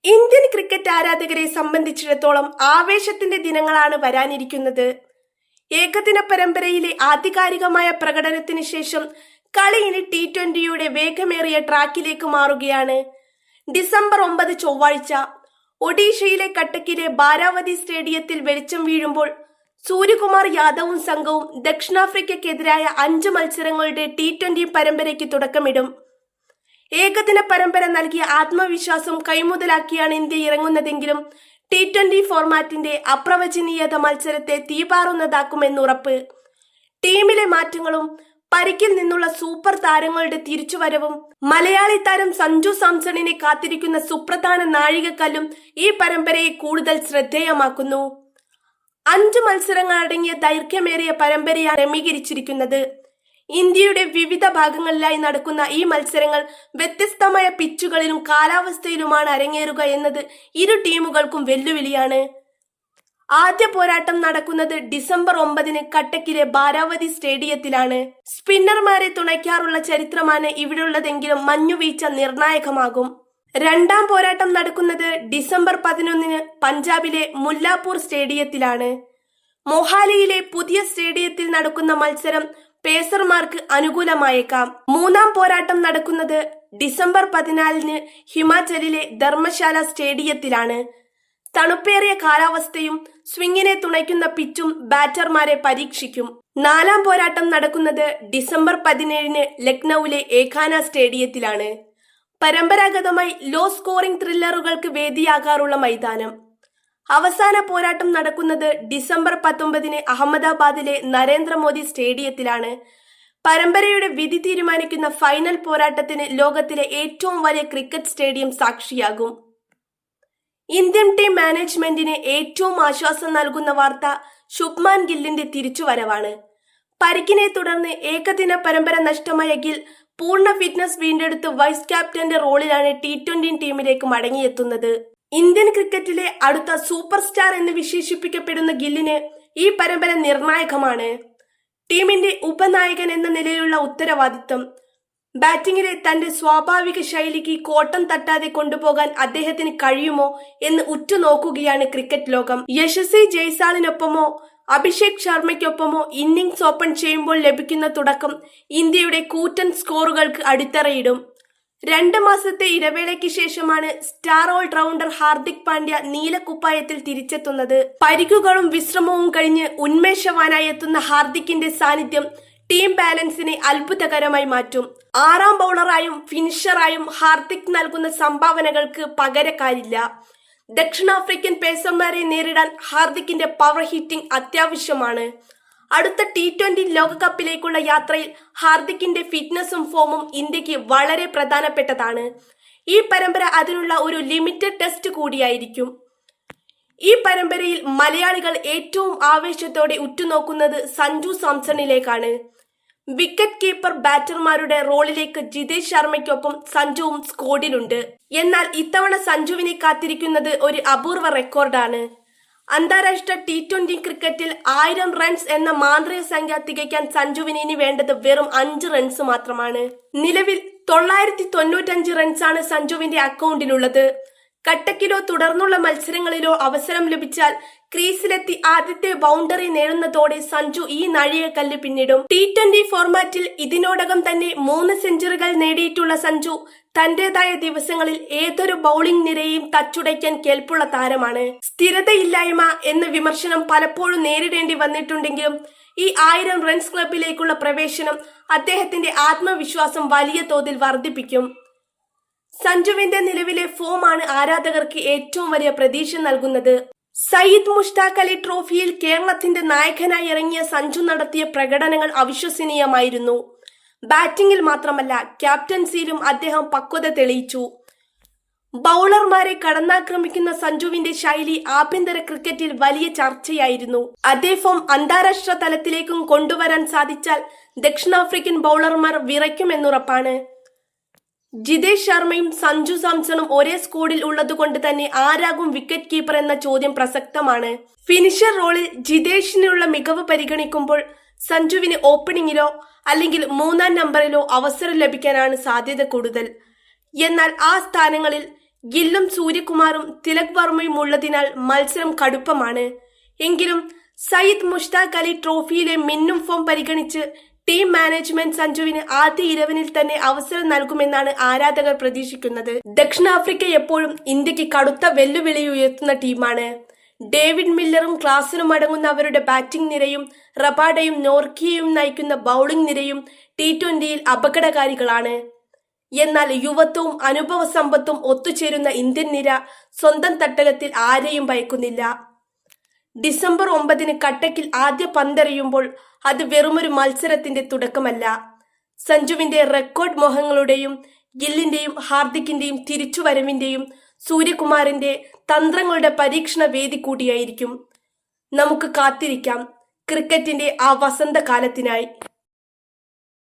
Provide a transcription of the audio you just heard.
Indian cricket ആരാധകരെ സംബന്ധിച്ചിടത്തോളം ആവേശത്തിന്റെ ദിനങ്ങളാണ് വരാനിരിക്കുന്നത്. ഏകദിന പരമ്പരയിലെ ആധികാരികമായ പ്രകടനത്തിന് ശേഷം കളി ഇനി T20യുടെ വേഗമേറിയ ട്രാക്കിലേക്ക് മാറുകയാണ്. ഡിസംബർ 9 ചൊവ്വാഴ്ച ഒഡീഷയിലെ കട്ടക്കിലെ ബാരാവതി സ്റ്റേഡിയത്തിൽ വെളിച്ചം വീഴുമ്പോൾ സൂര്യകുമാർ യാദവും സംഘവും ദക്ഷിണാഫ്രിക്കയ്ക്കെതിരായ 5 മത്സരങ്ങളുടെ T20 പരമ്പരയ്ക്ക് തുടക്കമിടും. ഏകദിന പരമ്പര നൽകിയ ആത്മവിശ്വാസം കൈമുതലാക്കിയാണ് ഇന്ത്യ ഇറങ്ങുന്നതെങ്കിലും T20 ഫോർമാറ്റിന്റെ അപ്രവചനീയത മത്സരത്തെ തീപാറുന്നതാക്കുമെന്നുറപ്പ്. ടീമിലെ മാറ്റങ്ങളും പരിക്കിൽ നിന്നുള്ള സൂപ്പർ താരങ്ങളുടെ തിരിച്ചുവരവും മലയാളി താരം സഞ്ജു സാംസണിനെ കാത്തിരിക്കുന്ന സുപ്രധാന നാഴികക്കല്ലും ഈ പരമ്പരയെ കൂടുതൽ ശ്രദ്ധേയമാക്കുന്നു. 5 മത്സരങ്ങൾ അടങ്ങിയ ദൈർഘ്യമേറിയ പരമ്പരയാണ് ക്രമീകരിച്ചിരിക്കുന്നത്. ഇന്ത്യയുടെ വിവിധ ഭാഗങ്ങളിലായി നടക്കുന്ന ഈ മത്സരങ്ങൾ വ്യത്യസ്തമായ പിച്ചുകളിലും കാലാവസ്ഥയിലുമാണ് അരങ്ങേറുക എന്നത് ഇരു ടീമുകൾക്കും വെല്ലുവിളിയാണ്. ആദ്യ പോരാട്ടം നടക്കുന്നത് ഡിസംബർ 9 കട്ടക്കിലെ ബാരാവതി സ്റ്റേഡിയത്തിലാണ്. സ്പിന്നർമാരെ തുണയ്ക്കാറുള്ള ചരിത്രമാണ് ഇവിടെയുള്ളതെങ്കിലും മഞ്ഞുവീഴ്ച നിർണായകമാകും. രണ്ടാം പോരാട്ടം നടക്കുന്നത് ഡിസംബർ 11 പഞ്ചാബിലെ മുല്ലാപൂർ സ്റ്റേഡിയത്തിലാണ്. മൊഹാലിയിലെ പുതിയ സ്റ്റേഡിയത്തിൽ നടക്കുന്ന മത്സരം പേസർമാർക്ക് അനുകൂലമായേക്കാം. മൂന്നാം പോരാട്ടം നടക്കുന്നത് ഡിസംബർ 14 ഹിമാചലിലെ ധർമ്മശാല സ്റ്റേഡിയത്തിലാണ്. തണുപ്പേറിയ കാലാവസ്ഥയും സ്വിങ്ങിനെ തുണയ്ക്കുന്ന പിച്ചും ബാറ്റർമാരെ പരീക്ഷിക്കും. നാലാം പോരാട്ടം നടക്കുന്നത് ഡിസംബർ 17 ലക്നൌവിലെ ഏഖാന സ്റ്റേഡിയത്തിലാണ്. പരമ്പരാഗതമായി ലോ സ്കോറിംഗ് ത്രില്ലറുകൾക്ക് വേദിയാകാറുള്ള മൈതാനം. അവസാന പോരാട്ടം നടക്കുന്നത് ഡിസംബർ 19 അഹമ്മദാബാദിലെ നരേന്ദ്രമോദി സ്റ്റേഡിയത്തിലാണ്. പരമ്പരയുടെ വിധി തീരുമാനിക്കുന്ന ഫൈനൽ പോരാട്ടത്തിന് ലോകത്തിലെ ഏറ്റവും വലിയ ക്രിക്കറ്റ് സ്റ്റേഡിയം സാക്ഷിയാകും. ഇന്ത്യൻ ടീം മാനേജ്മെന്റിന് ഏറ്റവും ആശ്വാസം നൽകുന്ന വാർത്ത ശുഭ്മാൻ ഗില്ലിന്റെ തിരിച്ചുവരവാണ്. പരിക്കിനെ തുടർന്ന് ഏകദിന പരമ്പര നഷ്ടമായ ഗിൽ പൂർണ്ണ ഫിറ്റ്നസ് വീണ്ടെടുത്ത് വൈസ് ക്യാപ്റ്റന്റെ റോളിലാണ് T20 ടീമിലേക്ക് മടങ്ങിയെത്തുന്നത്. ഇന്ത്യൻ ക്രിക്കറ്റിലെ അടുത്ത സൂപ്പർ സ്റ്റാർ എന്ന് വിശേഷിപ്പിക്കപ്പെടുന്ന ഗില്ലിന് ഈ പരമ്പര നിർണായകമാണ്. ടീമിന്റെ ഉപനായകൻ എന്ന നിലയിലുള്ള ഉത്തരവാദിത്തം, ബാറ്റിംഗിലെ തന്റെ സ്വാഭാവിക ശൈലിക്ക് കോട്ടം തട്ടാതെ കൊണ്ടുപോകാൻ അദ്ദേഹത്തിന് കഴിയുമോ എന്ന് ഉറ്റുനോക്കുകയാണ് ക്രിക്കറ്റ് ലോകം. യശസ്വി ജയ്സാളിനൊപ്പമോ അഭിഷേക് ശർമ്മയ്ക്കൊപ്പമോ ഇന്നിംഗ്സ് ഓപ്പൺ ചെയ്യുമ്പോൾ ലഭിക്കുന്ന തുടക്കം ഇന്ത്യയുടെ കൂറ്റൻ സ്കോറുകൾക്ക് അടിത്തറയിടും. 2 മാസത്തെ ഇടവേളയ്ക്ക് ശേഷമാണ് സ്റ്റാർ ഓൾറൗണ്ടർ ഹാർദിക് പാണ്ഡ്യ നീലക്കുപ്പായത്തിൽ തിരിച്ചെത്തുന്നത്. പരിക്കുകളും വിശ്രമവും കഴിഞ്ഞ് ഉന്മേഷവാനായി എത്തുന്ന ഹാർദിക്കിന്റെ സാന്നിധ്യം ടീം ബാലൻസിനെ അത്ഭുതകരമായി മാറ്റും. 6ാം ബൗളറായും ഫിനിഷറായും ഹാർദിക് നൽകുന്ന സംഭാവനകൾക്ക് പകരക്കാരില്ല. ദക്ഷിണാഫ്രിക്കൻ പേസർമാരെ നേരിടാൻ ഹാർദിക്കിന്റെ പവർ ഹിറ്റിംഗ് അത്യാവശ്യമാണ്. അടുത്ത T20 ലോകകപ്പിലേക്കുള്ള യാത്രയിൽ ഹാർദിക്കിന്റെ ഫിറ്റ്നസും ഫോമും ഇന്ത്യക്ക് വളരെ പ്രധാനപ്പെട്ടതാണ്. ഈ പരമ്പര അതിനുള്ള ഒരു ലിമിറ്റഡ് ടെസ്റ്റ് കൂടിയായിരിക്കും. ഈ പരമ്പരയിൽ മലയാളികൾ ഏറ്റവും ആവേശത്തോടെ ഉറ്റുനോക്കുന്നത് സഞ്ജു സാംസണിലേക്കാണ്. വിക്കറ്റ് കീപ്പർ ബാറ്റർമാരുടെ റോളിലേക്ക് ജിതേഷ് ശർമ്മയ്ക്കൊപ്പം സഞ്ജുവും സ്ക്വാഡിലുണ്ട്. എന്നാൽ ഇത്തവണ സഞ്ജുവിനെ കാത്തിരിക്കുന്നത് ഒരു അപൂർവ റെക്കോർഡാണ്. അന്താരാഷ്ട്ര T20 ക്രിക്കറ്റിൽ 1000 റൺസ് എന്ന മാന്ത്രിക സംഖ്യ തികയ്ക്കാൻ സഞ്ജുവിന് ഇനി വേണ്ടത് വെറും 5 റൺസ് മാത്രമാണ്. നിലവിൽ 995 റൺസാണ് സഞ്ജുവിന്റെ അക്കൗണ്ടിലുള്ളത്. കട്ടക്കിലോ തുടർന്നുള്ള മത്സരങ്ങളിലോ അവസരം ലഭിച്ചാൽ ക്രീസിലെത്തി ആദ്യത്തെ ബൗണ്ടറി നേടുന്നതോടെ സഞ്ജു ഈ നാഴികക്കല്ല് പിന്നിടും. T20 ഫോർമാറ്റിൽ ഇതിനോടകം തന്നെ 3 സെഞ്ചുറികൾ നേടിയിട്ടുള്ള സഞ്ജു തന്റേതായ ദിവസങ്ങളിൽ ഏതൊരു ബൌളിംഗ് നിരയെയും തച്ചുടയ്ക്കാൻ കേൾപ്പുള്ള താരമാണ്. സ്ഥിരതയില്ലായ്മ എന്ന വിമർശനം പലപ്പോഴും നേരിടേണ്ടി വന്നിട്ടുണ്ടെങ്കിലും ഈ 1000 റൺസ് ക്ലബിലേക്കുള്ള പ്രവേശനം അദ്ദേഹത്തിന്റെ ആത്മവിശ്വാസം വലിയ തോതിൽ വർദ്ധിപ്പിക്കും. സഞ്ജുവിന്റെ നിലവിലെ ഫോമാണ് ആരാധകർക്ക് ഏറ്റവും വലിയ പ്രതീക്ഷ നൽകുന്നത്. സയ്യിദ് മുഷ്താഖ് അലി ട്രോഫിയിൽ കേരളത്തിന്റെ നായകനായി ഇറങ്ങിയ സഞ്ജു നടത്തിയ പ്രകടനങ്ങൾ അവിശ്വസനീയമായിരുന്നു. ബാറ്റിംഗിൽ മാത്രമല്ല ക്യാപ്റ്റൻസിയിലും അദ്ദേഹം പക്വത തെളിയിച്ചു. ബൗളർമാരെ കടന്നാക്രമിക്കുന്ന സഞ്ജുവിന്റെ ശൈലി ആഭ്യന്തര ക്രിക്കറ്റിൽ വലിയ ചർച്ചയായിരുന്നു. അതേ ഫോം അന്താരാഷ്ട്ര തലത്തിലേക്കും കൊണ്ടുവരാൻ സാധിച്ചാൽ ദക്ഷിണാഫ്രിക്കൻ ബൗളർമാർ വിറയ്ക്കുമെന്നുറപ്പാണ്. ജിതേഷ് ശർമ്മയും സഞ്ജു സാംസണും ഒരേ സ്ക്വാഡിൽ ഉള്ളതുകൊണ്ട് തന്നെ ആരാകും വിക്കറ്റ് കീപ്പർ എന്ന ചോദ്യം പ്രസക്തമാണ്. ഫിനിഷർ റോളിൽ ജിതേഷിനുള്ള മികവ് പരിഗണിക്കുമ്പോൾ സഞ്ജുവിന് ഓപ്പണിംഗിലോ അല്ലെങ്കിൽ 3ാം നമ്പറിലോ അവസരം ലഭിക്കാനാണ് സാധ്യത കൂടുതൽ. എന്നാൽ ആ സ്ഥാനങ്ങളിൽ ഗില്ലും സൂര്യകുമാറും തിലക് വർമ്മയും ഉള്ളതിനാൽ മത്സരം കടുപ്പമാണ്. എങ്കിലും സയ്യിദ് മുഷ്താഖ് അലി ട്രോഫിയിലെ മിന്നും ഫോം പരിഗണിച്ച് ടീം മാനേജ്മെന്റ് സഞ്ജുവിന് ആദ്യ 11-ൽ തന്നെ അവസരം നൽകുമെന്നാണ് ആരാധകർ പ്രതീക്ഷിക്കുന്നത്. ദക്ഷിണാഫ്രിക്ക എപ്പോഴും ഇന്ത്യക്ക് കടുത്ത വെല്ലുവിളി ഉയർത്തുന്ന ടീമാണ്. ഡേവിഡ് മില്ലറും ക്ലാസനും അടങ്ങുന്ന അവരുടെ ബാറ്റിംഗ് നിരയും റബാഡയും നോർക്കിയയും നയിക്കുന്ന ബൌളിംഗ് നിരയും T20യിൽ അപകടകാരികളാണ്. എന്നാൽ യുവത്വവും അനുഭവ സമ്പത്തും ഒത്തുചേരുന്ന ഇന്ത്യൻ നിര സ്വന്തം തട്ടകത്തിൽ ആരെയും ഭയക്കുന്നില്ല. ഡിസംബർ 9-ന് കട്ടക്കിൽ ആദ്യ പന്തെറിയുമ്പോൾ അത് വെറുമൊരു മത്സരത്തിന്റെ തുടക്കമല്ല, സഞ്ജുവിന്റെ റെക്കോർഡ് മോഹങ്ങളുടെയും ഗില്ലിന്റെയും ഹാർദിക്കിന്റെയും തിരിച്ചുവരവിന്റെയും സൂര്യകുമാറിന്റെ തന്ത്രങ്ങളുടെ പരീക്ഷണ വേദി കൂടിയായിരിക്കും. നമുക്ക് കാത്തിരിക്കാം ക്രിക്കറ്റിന്റെ ആ വസന്തകാലത്തിനായി.